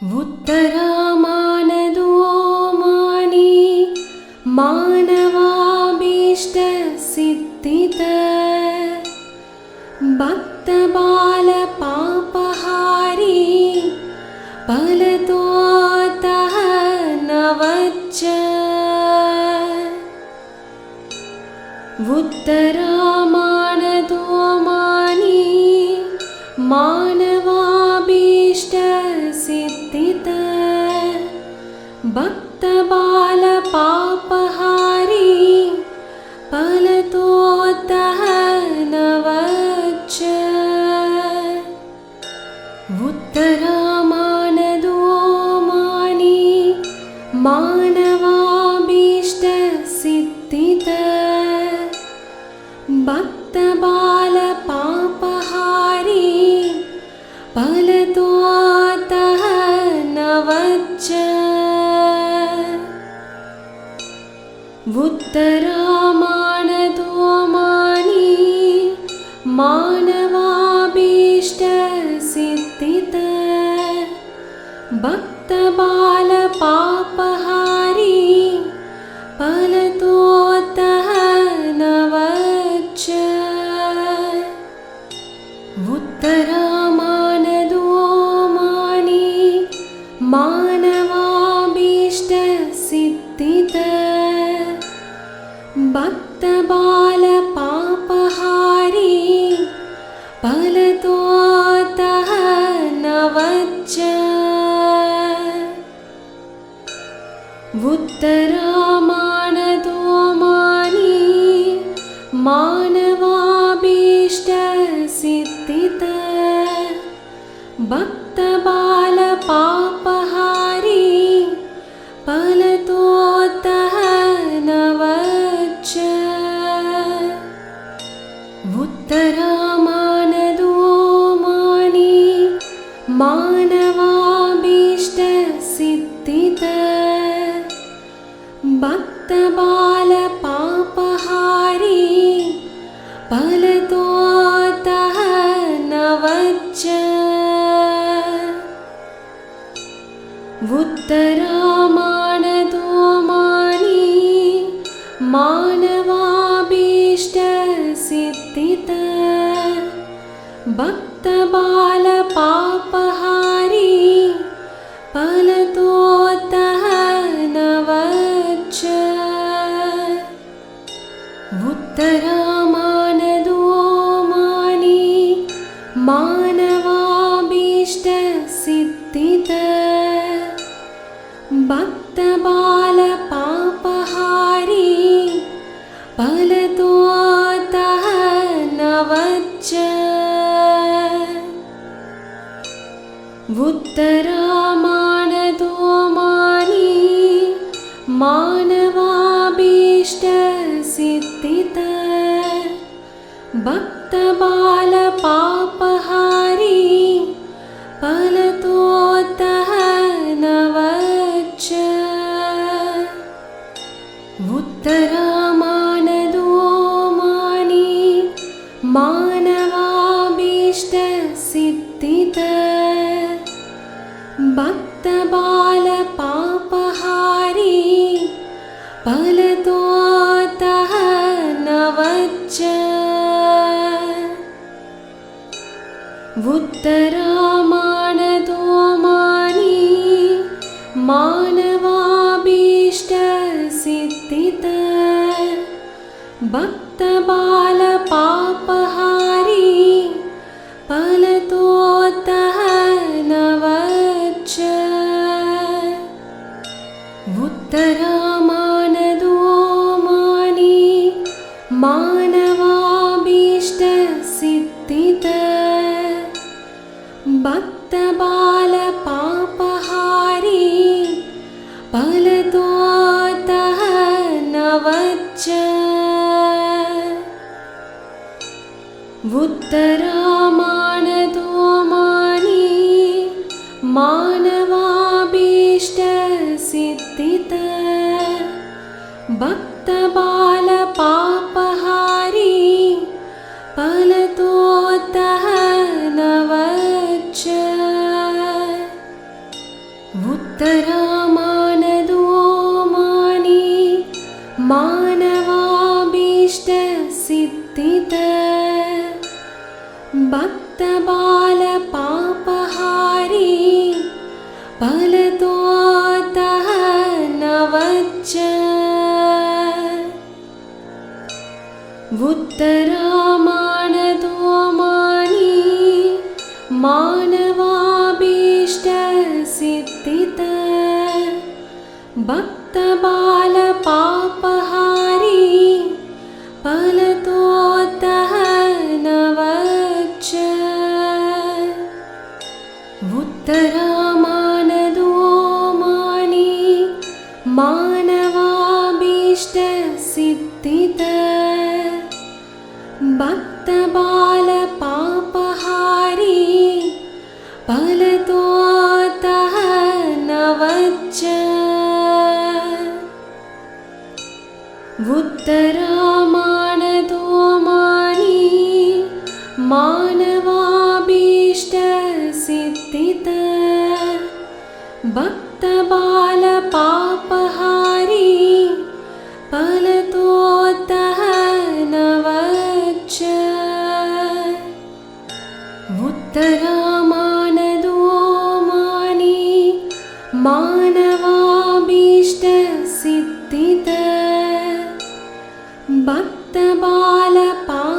उत्तरामानदो मानी मानवाभीष्टसिद्धिद भक्तबालपापहारी फलतोऽतः नवच्च उत्तरामानदो मानी मानवाभीष्टसिद्धिद भक्तबालपापहारी फलतोऽतः नवच्च उत्तरामानदो मानी मानवाभीष्टसिद्धिद भक्तबालपापहारी फलतोऽतः नवच्च उत्तरामानदो मानी मानवाभीष्टसिद्धिद भक्तबालपापहारी फलतोऽतः नवच्च उत्तरामानदो मानी मानवाभीष्टसिद्धिद भक्तबालपापहारी फलतोऽतः नवच्च उत्तरामानदो मानी मानवाभीष्टसिद्धिद भक्तबालपापहारी फलतोऽतः नवच्च उत्तरामानदो मानी मानवाभीष्टसिद्धिद भक्तबालपापहारी फलतोऽतः नवच्च उत्तरामानदो मानी मानवाभीष्टसिद्धिद भक्तबालपापहारी फलतोऽतः नवच्च उत्तरामानदो मानी मानवाभीष्टसिद्धिद भक्तबालपापहारी फलतोऽतः नवच्च उत्तरामानदो मानी मानवाभीष्टसिद्धिद भक्तबालपापहारी फलतोऽतः नवच्च उत्तरामानदो मानी मानवाभीष्टसिद्धिद भक्तबालपापहारी फलतोऽतः नवच्च उत्तरामानदो मानी मानवाभीष्टसिद्धिद भक्तबालपापहारी फलतोऽतः नवच्च उत्तरामानदो मानी मानवाभीष्टसिद्धिद भक्तबालपापहारी फलतोऽतः नवच्च उत्तरामानदो मानी मानवाभीष्टसिद्धिद भक्तबालपापहारी फलतोऽतः नवच्च उत्तरामानदो मानि मानवाभीष्टसिद्धिद भक्तबालपापहारी फलतोऽतः नवच्च उत्तरामानदो मानि मानवाभीष्टसिद्धिद भक्तबालपापहारी फलतोऽतः नवच्च उत्तरामानदो मानि मानवाभीष्टसिद्धिद भक्तबालपापहारी फलतोऽतः नवच्च उत्तरामानदो मानि मानवाभीष्टसिद्धिद भक्तबालपापहारी फलतोऽतः नवच्च उत्तरामानदो मानि मानवाभीष्टसिद्धिद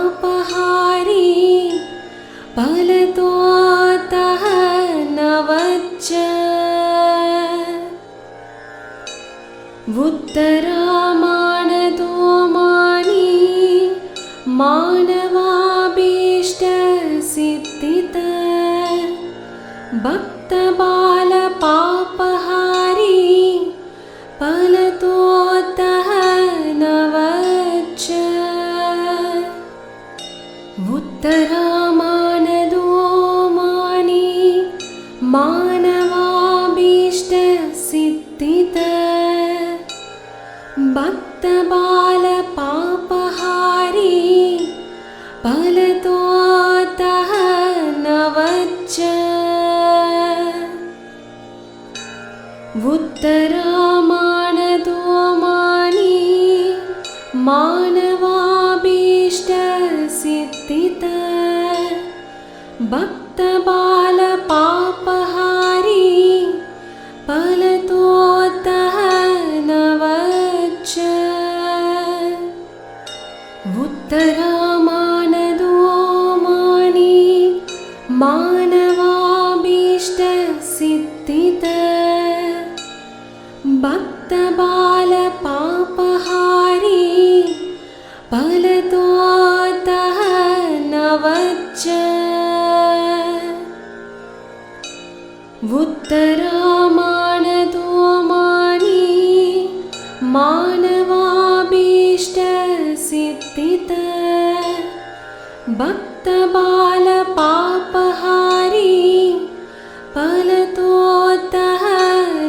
भक्तबालपापहारी फलतोऽतः नवच्च उत्तरामानदो मानि मानवाभीष्टसिद्धिद भक्तबालपापहारी फलतोऽतः नवच्च उत्तरामानदो मानि मानवाभीष्टसिद्धिद भक्तबालपापहारी फलतोऽतः नवच्च उत्तरामानदो मानि मानवाभीष्टसिद्धिद भक्तबालपापहारी फलतोऽतः नवच्च उत्तरामानदो मानि मानवाभीष्टसिद्धिद भक्तबालपापहारी फलतोऽतः नवच्च उत्तरामानदो मानि मानवाभीष्टसिद्धिद भक्तबालपापहारी फलतोऽतः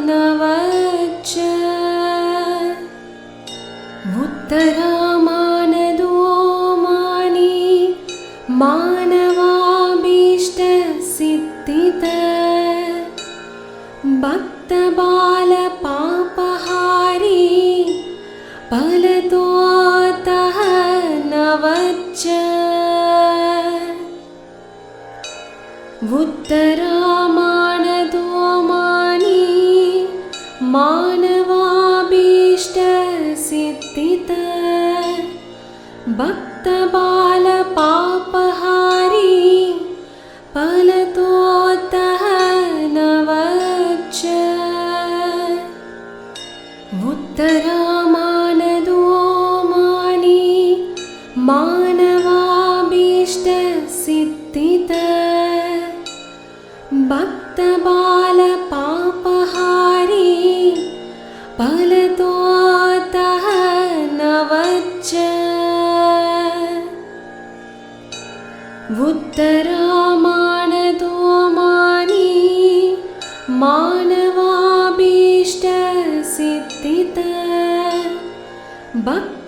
नवच्च उत्तरामानदो मानि मानवाभीष्टसिद्धिद भक्तबालपापहारी फलतोऽतः नवच्च उत्तरामानदो मानि मानवाभीष्टसिद्धिद भक्तबालपापहारी फलतोऽतः नवच्च उत्तरामानदो मानि मानवाभीष्टसिद्धिद भक्तबालपापहारी फलतोऽतः नवच्च उत्तरामानदो मानि मानवाभीष्टसिद्धिद भक्तबालपापहारी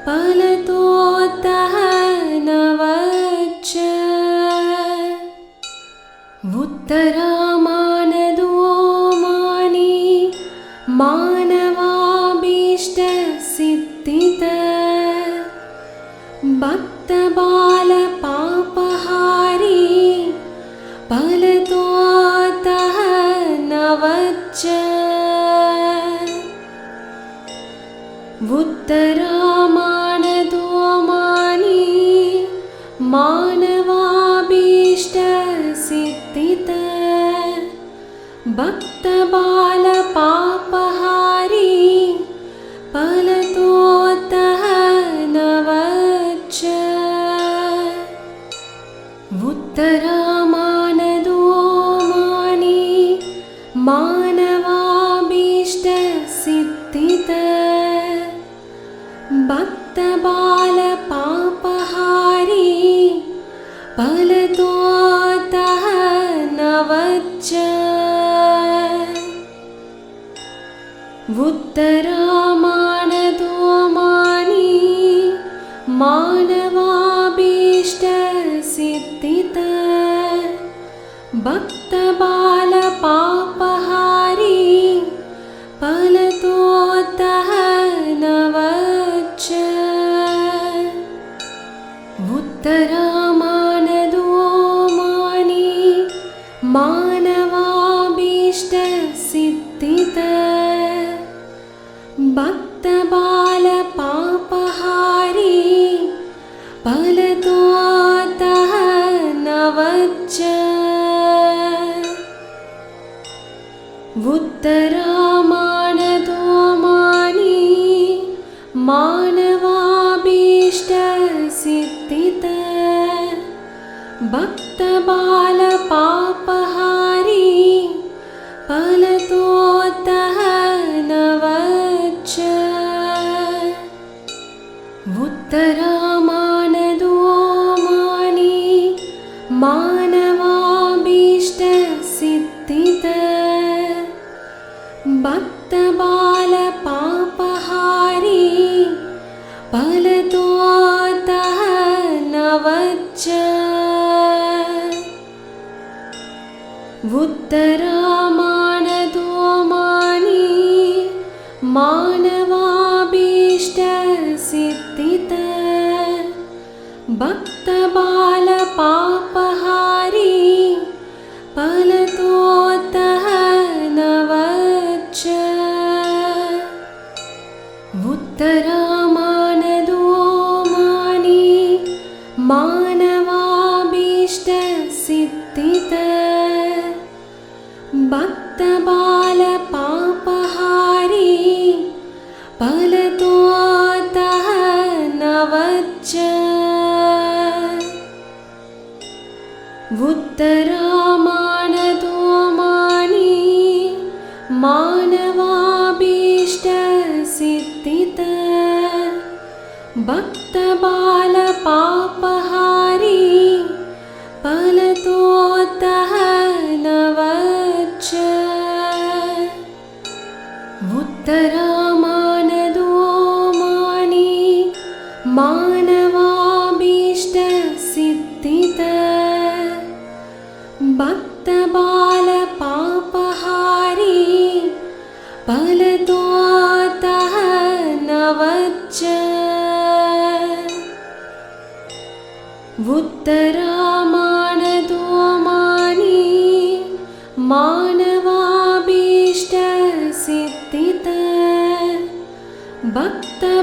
फलतोऽतः नवच्च उत्तरामानदो मानि मानवाभीष्टसिद्धिद भक्तबालपापहारी फलतोऽतः नवच्च उत्तरामानदो मानि मानवाभीष्टसिद्धिद भक्तबालपापहारी फलतोऽतः नवच्च उत्तरामानदो मानि मानवाभीष्टसिद्धिद भक्तबालपापहारी फलतोऽतः नवच्च उत्तरामानदो मानि मानवाभीष्टसिद्धिद भक्तबालपापहारी फलतोऽतः नवच्च उत्तरामानदो मानि मानवाभीष्टसिद्धिद भक्तबालपापहारी फलतोऽतः नवच्च उत्तरामानदो मानि मानवाभीष्टसिद्धिद भक्तबालपापहारी फलतोऽतः नवच्च उत्तरामानदो मानि मानवाभीष्टसिद्धिद भक्तबालपापहारी फलतोऽतः नवच्च उत्तरामानदो मानि मानवाभीष्टसिद्धिद भक्तबालपापहारी फलतोऽतः नवच्च उत्तरामानदो मानि मानवाभीष्टसिद्धिद भक्तबालपापहारी फलतोऽतः नवच्च उत्तरामानदो मानि मानवाभीष्टसिद्धिद भक्तबालपापहारी फलतोऽतः नवच्च उत्तरामानदो मानि मानवाभीष्टसिद्धिद भक्तबालपापहारी फलतोऽतः नवच्च उत्तरामानदो मानि मानवाभीष्टसिद्धिद भक्तबालपापहारी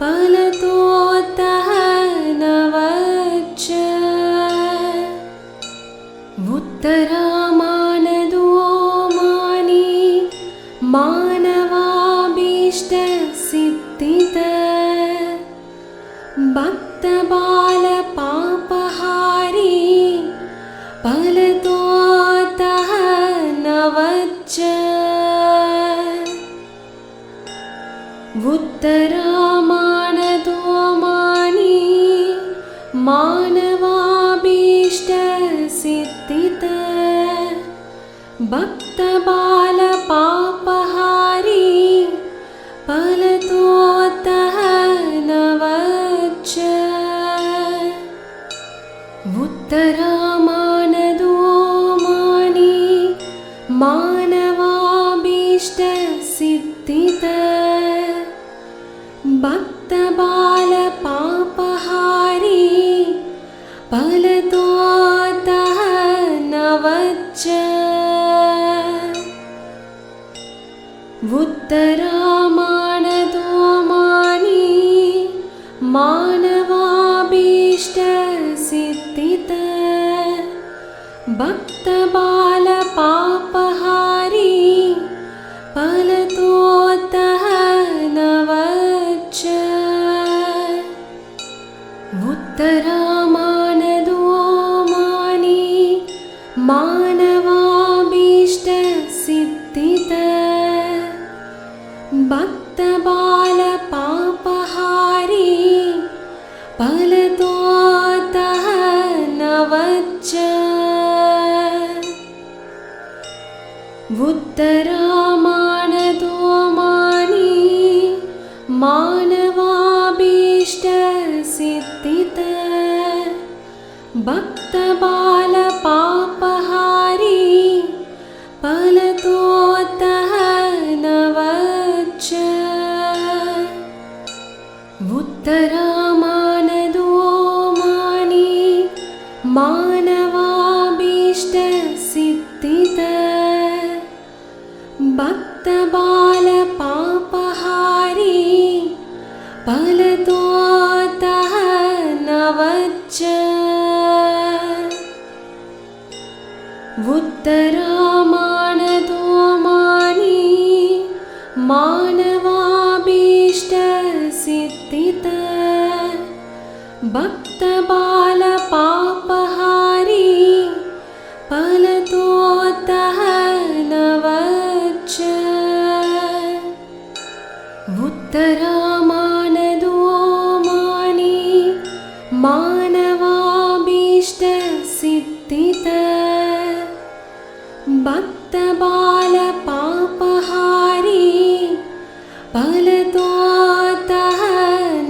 फलतोऽतः नवच्च उत्तरामानदो मानि मानवाभीष्टसिद्धिद भक्तबालपापहारी फलतोऽतः नवच्च उत्तरामानदो मानि मानवाभीष्टसिद्धिद भक्तबालपापहारी फलतोऽतः नवच्च उत्तरामानदो मानी मानवाभीष्टसिद्धिद भक्तबालपापहारी फलतोऽतः नवच्च उत्तरामानदो मानी मानवाभीष्टसिद्धिद भक्तबालपापहारी फलतोऽतः नवच्च उत्तरामानदो मानी मानवाभीष्टसिद्धिद भक्तबालपापहारी फलतोऽतः नवच्च उत्तरामानदो मानी मानवाभीष्टसिद्धिद भक्तबालपापहारी फलतोऽतः नवच्च उत्तरामानदो मानी मानवाभीष्टसिद्धिद भक्तबालपापहारी फलतोऽतः नवच्च उत्तरामानदो मानी मानवाभीष्टसिद्धिद भक्तबालपापहारी फलतोऽतः नवच्च उत्तरामानदो मानी मानवाभीष्टसिद्धिद भक्तबालपापहारी फलतोऽतः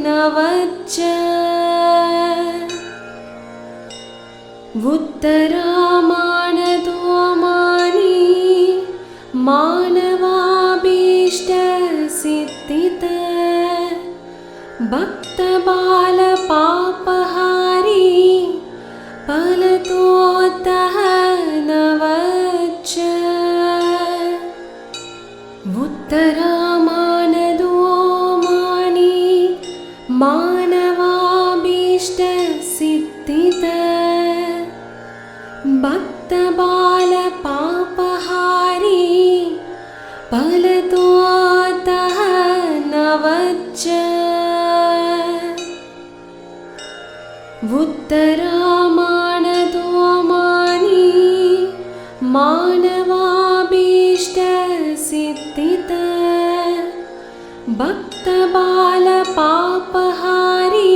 नवच्च उत्तरामानदो मानी मानवाभीष्टसिद्धिद भक्तबालपापहारी फलतोऽतः नवच्च उत्तरामानदो मानी मानवाभीष्टसिद्धिद भक्तबालपापहारी फलतोऽतः नवच्च उत्तरामानदो मानी मानवाभीष्टसिद्धिद भक्तबालपापहारी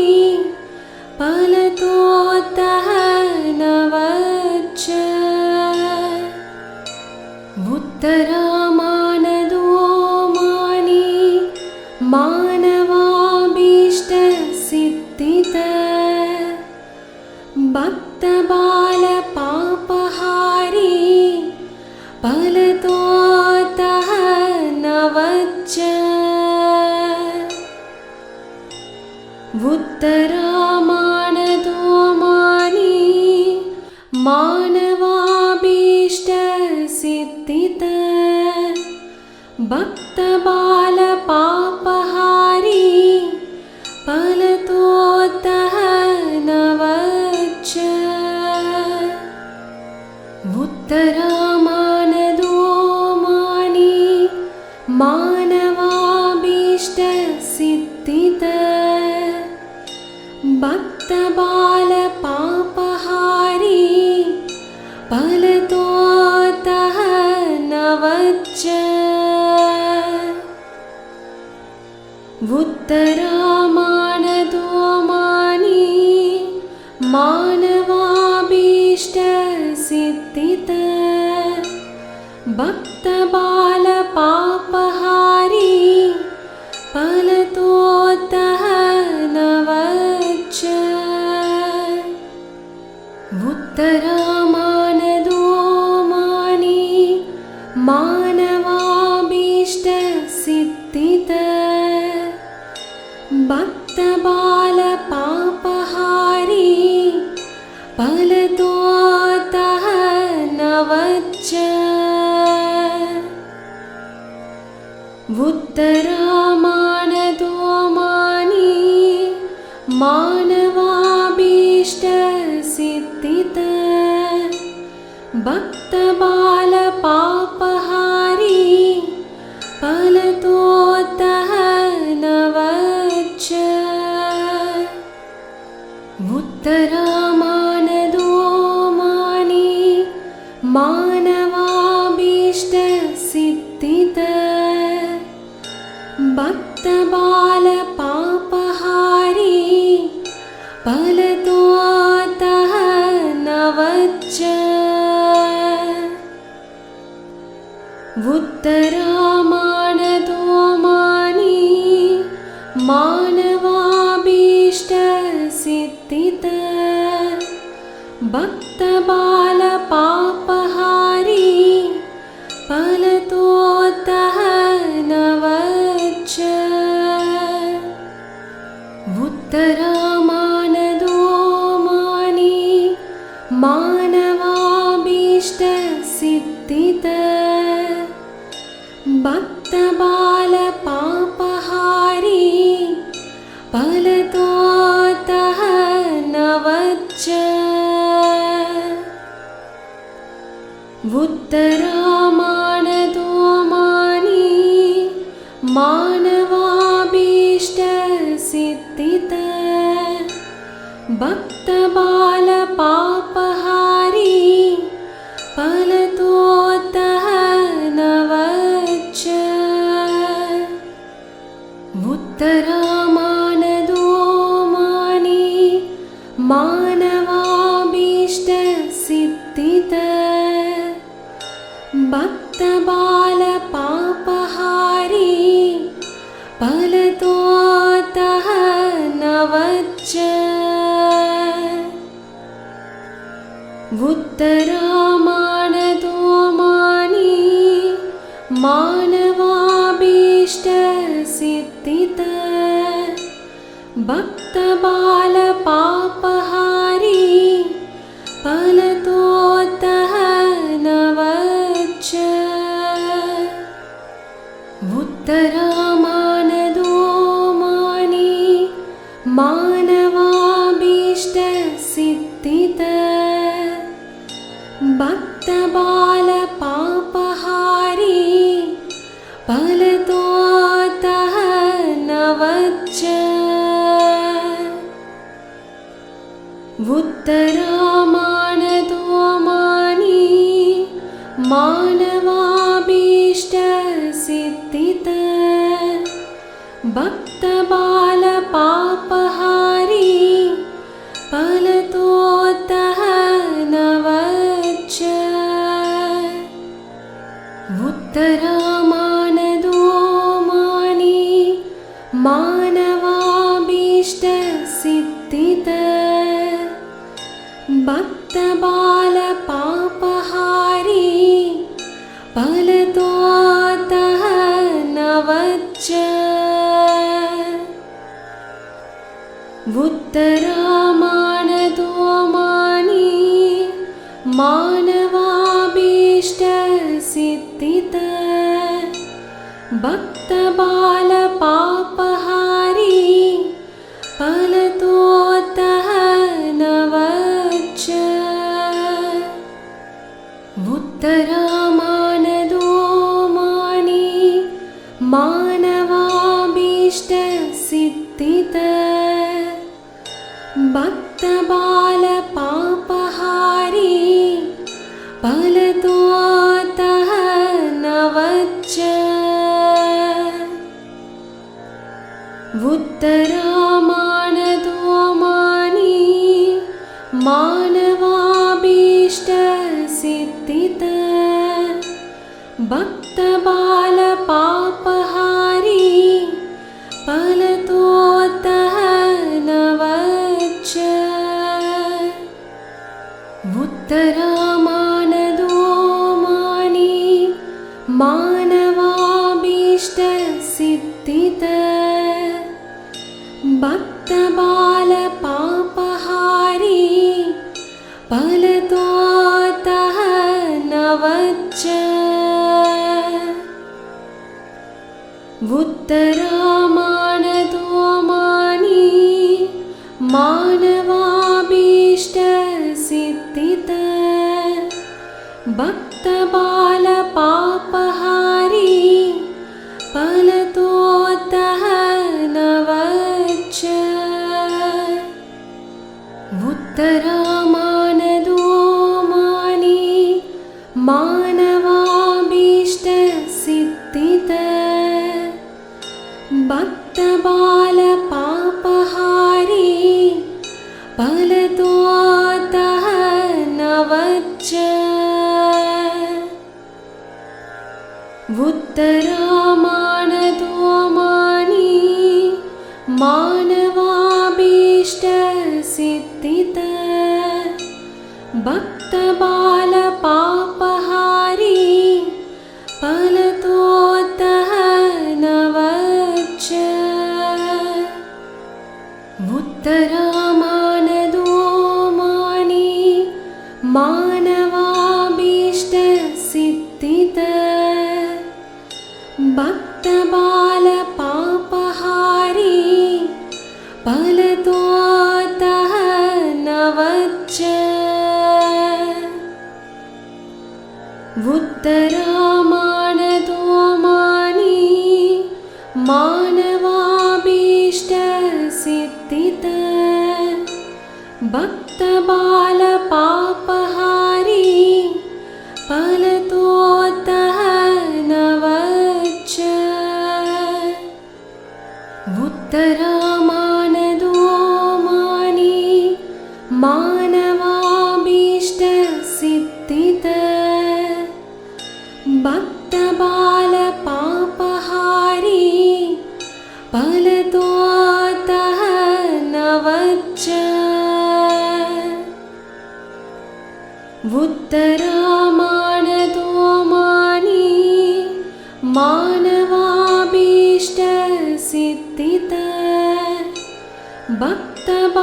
फलतोऽतः नवच्च उत्तरामानदो मानी मानवाभीष्टसिद्धिद भक्तबालपापहारी फलतोऽतः नवच्च उत्तरामानदो मानी मानवाभीष्टसिद्धिद भक्तबालपापहारी फलतोऽतः नवच्च उत्तरामानदो मानी मानवाभीष्टसिद्धिद भक्तबालपापहारी फलतोऽतः नवच्च उत्तरामानदो मानी मानवाभीष्टसिद्धिद भक्तबालपापहारी फलतोऽतः नवच्च उत्तरामानदो मानि मानवाभीष्टसिद्धिद भक्तबालपापहारी फलतोऽतः नवच्च उत्तरामानदो मानि मानवाभीष्टसिद्धिद भक्तबालपापहारी फलतोऽतः नवच्च उत्तरामानदो मानि मानवाभीष्टसिद्धिद भक्तबालपापहारी फलतोऽतः नवच्च उत्तरामानदो मानि मानवाभीष्टसिद्धिद भक्तबालपापहारी फलतोऽतः नवच्च उत्तरामानदो मानि मानवाभीष्टसिद्धिद भक्तबालपापहारी फलतोऽतः नवच्च उत्तरामानदो मानि मानवाभीष्टसिद्धिद भक्तबालपापहारी फलतोऽतः नवच्च उत्तरामानदो मानि मानवाभीष्टसिद्धिद भक्तबालपापहारी फलतोऽतः नवच्च उत्तरामानदो मानि मानवाभीष्टसिद्धिद भक्तबालपापहारी फलतोऽतः नवच्च उत्तरामानदो मानि मानवाभीष्टसिद्धिद भक्तबालपापहारी फलतोऽतः नवच्च उत्तरामानदो मानि मानवाभीष्टसिद्धिद भक्तबालपापहारी फलतोऽतः नवच्च उत्तरामानदो मानि मानवाभीष्टसिद्धिद भक्तबालपापहारी फलतोऽतः नवच्च उत्तरामानदो मानि मानवाभीष्टसिद्धिद भक्तबालपापहारी फलतोऽतः नवच्च उत्तरामानदो मानि मानवाभीष्टसिद्धिद भक्तबालपापहारी फलतोऽतः नवच्च उत्तरामानदो मानि मानवाभीष्टसिद्धिद भक्तबालपापहारी फलतोऽतः नवच्च उत्तरामानदो मानि मानवाभीष्टसिद्धिद भक्तबालपापहारी फलतोऽतः नवच्च उत्तरामानदो मानि मानवाभीष्टसिद्धिद भक्तबालपापहारी फलतोऽतः नवच्च उत्तरामानदो मानि मानवाभीष्टसिद्धिद भक्तबालपापहारी फलतोऽतः नवच्च उत्तरामानदो मानि मानवाभीष्टसिद्धिद भक्तबालपापहारी फलतोऽतः नवच्च उत्तरामानदो मानि मानवाभीष्टसिद्धिद भक्तबालपापहारी फलतोऽतः नवच्च उत्तरामानदो मानि मानवाभीष्टसिद्धिद भक्तबालपापहारी फलतोऽतः नवच्च उत्तरामानदो मानि मानवाभीष्टसिद्धिद भक्तबालपापहारी फलतोऽतः नवच्च उत्तरामानदो मानि मानवाभीष्टसिद्धिद भक्तबालपापहारी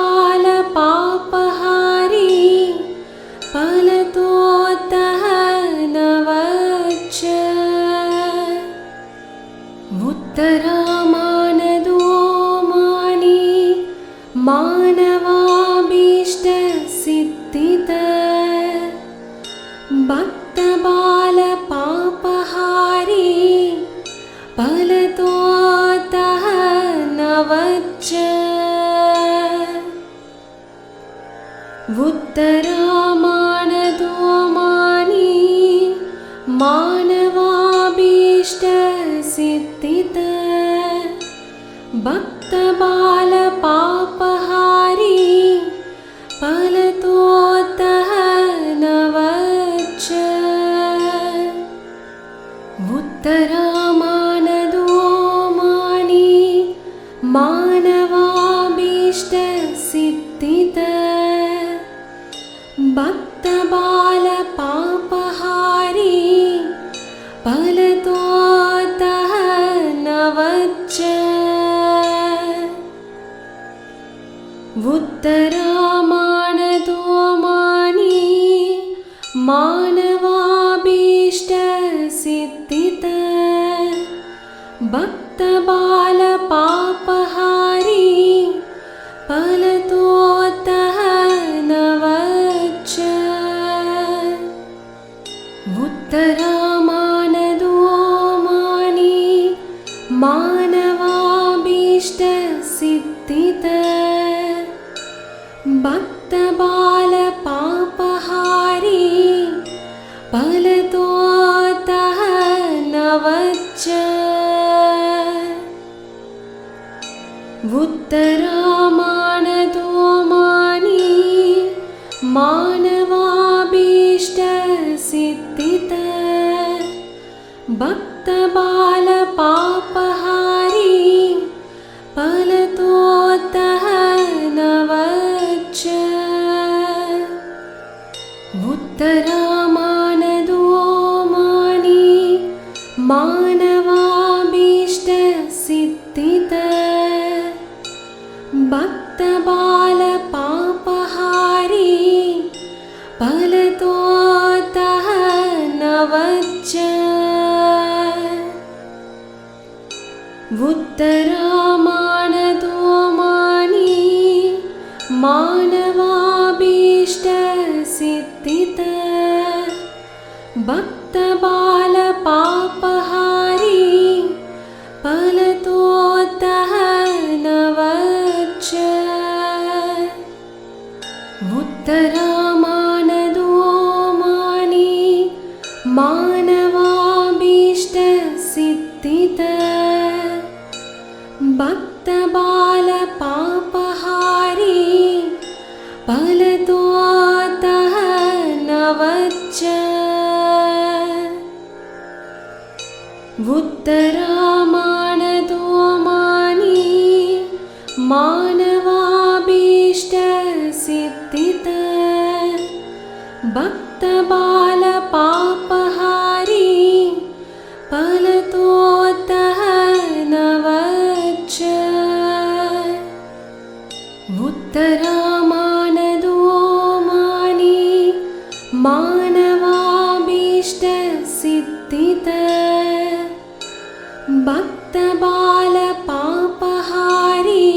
फलतोऽतः नवच्च उत्तरामानदो मानि मानवाभीष्टसिद्धिद भक्तबालपापहारी फलतोऽतः नवच्च उत्तरामानदो मानि मानवाभीष्टसिद्धिद भक्तबालपापहारी फलतोऽतः नवच्च उत्तरामानदो मानि मानवाभीष्टसिद्धिद भक्तबालपापहारी फलतोऽतः नवच्च उत्तरामानदो मानि मानवाभीष्टसिद्धिद भक्तबालपापहारी फलतोऽतः नवच्च उत्तरामानदो मानि मानवाभीष्टसिद्धिद भक्तबालपापहारी फलतोऽतः नवच्च उत्तरामानदो मानि मानवाभीष्टसिद्धिद भक्तबालपापहारी फलतोऽतः नवच्च उत्तरामानदो मानि मानवाभीष्टसिद्धिद भक्तबालपापहारी फलतोऽतः नवच्च उत्तरामानदो मानि मानवाभीष्टसिद्धिद भक्तबालपापहारी फलतोऽतः नवच्च उत्तरामानदो मानि मानवाभीष्टसिद्धिद भक्तबालपापहारी फलतोऽतः नवच्च उत्तरामानदो मानि मानवाभीष्टसिद्धिद भक्तबालपापहारी फलतोऽतः नवच्च उत्तरामानदो मानि मानवाभीष्टसिद्धिद भक्तबालपापहारी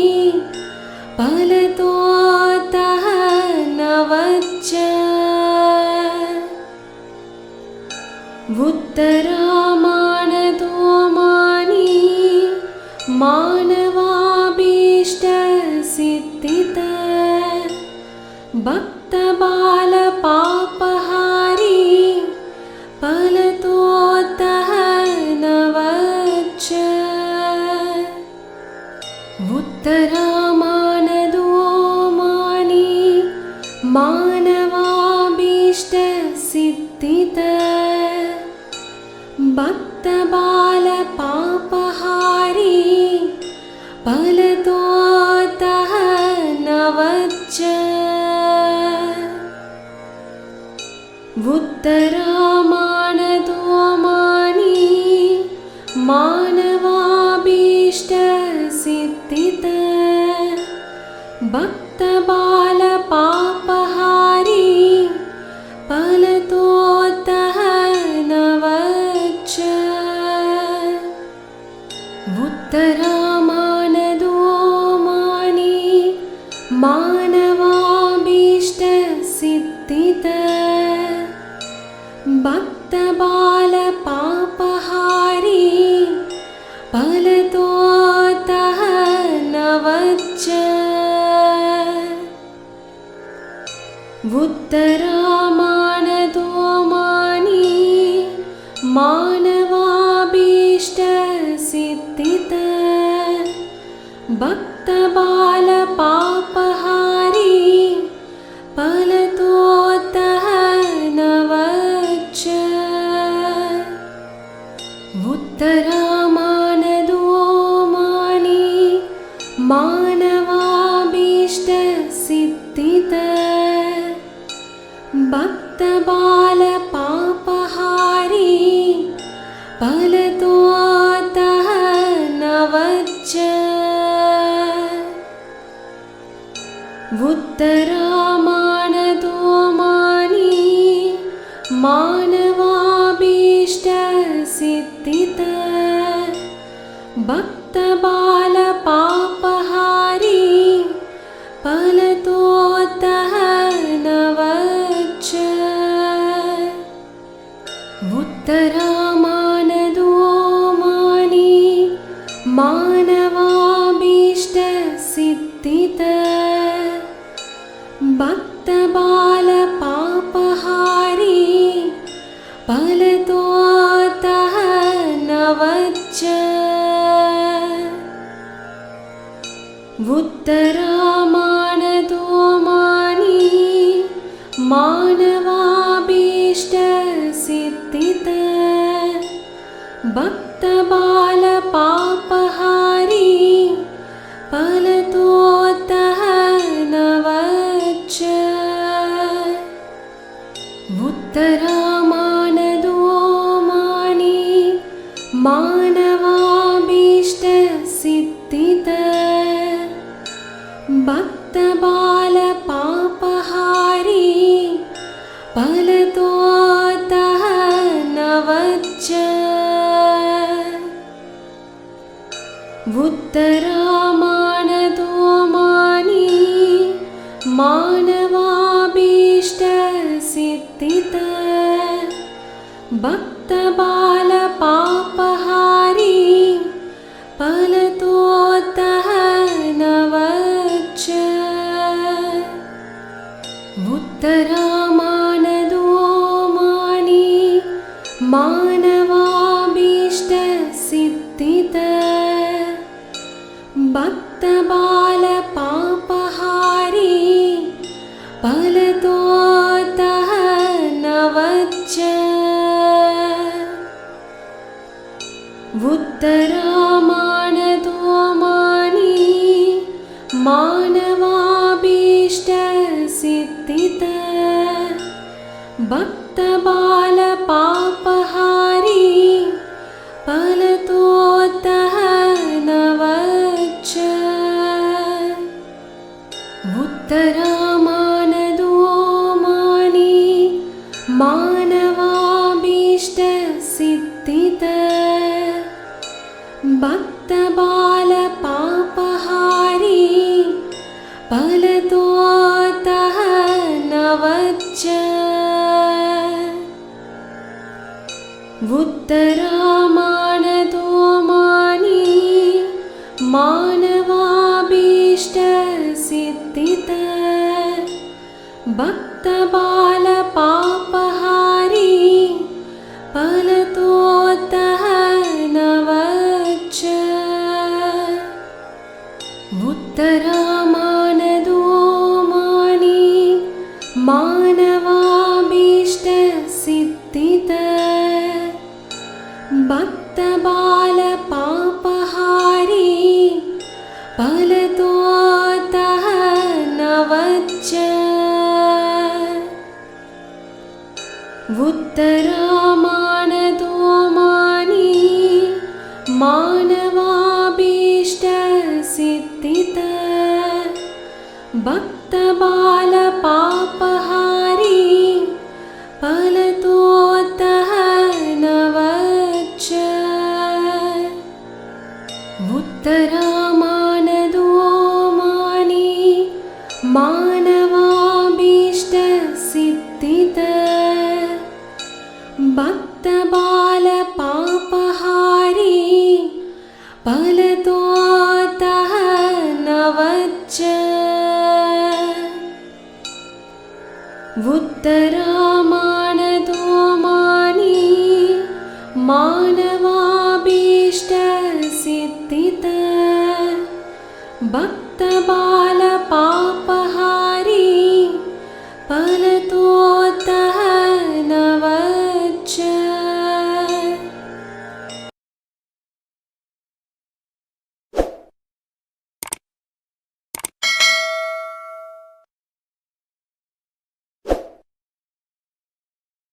फलतोऽतः नवच्च उत्तरामानदो मानि मानवाभीष्टसिद्धिद भक्तबालपापहारी फलतोऽतः नवच्च उत्तरामानदो मानि मानवाभीष्टसिद्धिद भक्तबालपापहारी फलतोऽतः नवच्च उत्तरामानदो मानि मानवाभीष्टसिद्धिद भक्तबालपापहारी फलतोऽतः नवच्च उत्तरामानदो मानि मानवाभीष्टसिद्धिद भक्तबालपापहारी फलतोऽतः नवच्च उत्तरामानदो मानि मानवाभीष्टसिद्धिद भक्तबालपापहारी फलतोऽतः नवच्च उत्तरामानदो मानि मानवाभीष्टसिद्धिद भक्तबालपापहारी फलतोऽतः नवच्च उत्तरामानदो मानि मानवाभीष्टसिद्धिद भक्तबालपापहारी फलतोऽतः नवच्च उत्तरामानदो मानि मानवाभीष्टसिद्धिद भक्तबालपापहारी फलतोऽतः नवच्च उत्तरामानदो मानि मानवाभीष्टसिद्धिद भक्तबालपापहारी फलतोऽतः नवच्च उत्तरामानदो मानि मानवाभीष्टसिद्धिद भक्तबालपापहारी फलतोऽतः नवच्च उत्तरामानदो मानि मानवाभीष्टसिद्धिद भक्तबालपापहारी फलतोऽतः नवच्च उत्तरामानदो मानि मानवाभीष्टसिद्धिद भक्तबालपापहारी फलतोऽतः नवच्च उत्तरामानदो मानि मानवाभीष्टसिद्धिद भक्तबालपापहारी फलतोऽतः नवच्च उत्तरामानदो मानि मानवाभीष्टसिद्धिद भक्तबालपापहारी फलतोऽतः नवच्च उत्तरामानदो मानि मानवाभीष्टसिद्धिद भक्तबालपापहारी फलतोऽतः नवच्च उत्तरामानदो मानि मानवाभीष्टसिद्धिद भक्तबालपापहारी फलतोऽतः नवच्च उत्तरामानदो मानि मानवाभीष्टसिद्धिद भक्तबालपापहारी फलतोऽतः नवच्च उत्तरामानदो मानि मानवाभीष्टसिद्धिद भक्तबालपापहारी फलतोऽतः नवच्च उत्तरामानदो मानि मानवाभीष्टसिद्धिद भक्तबालपापहारी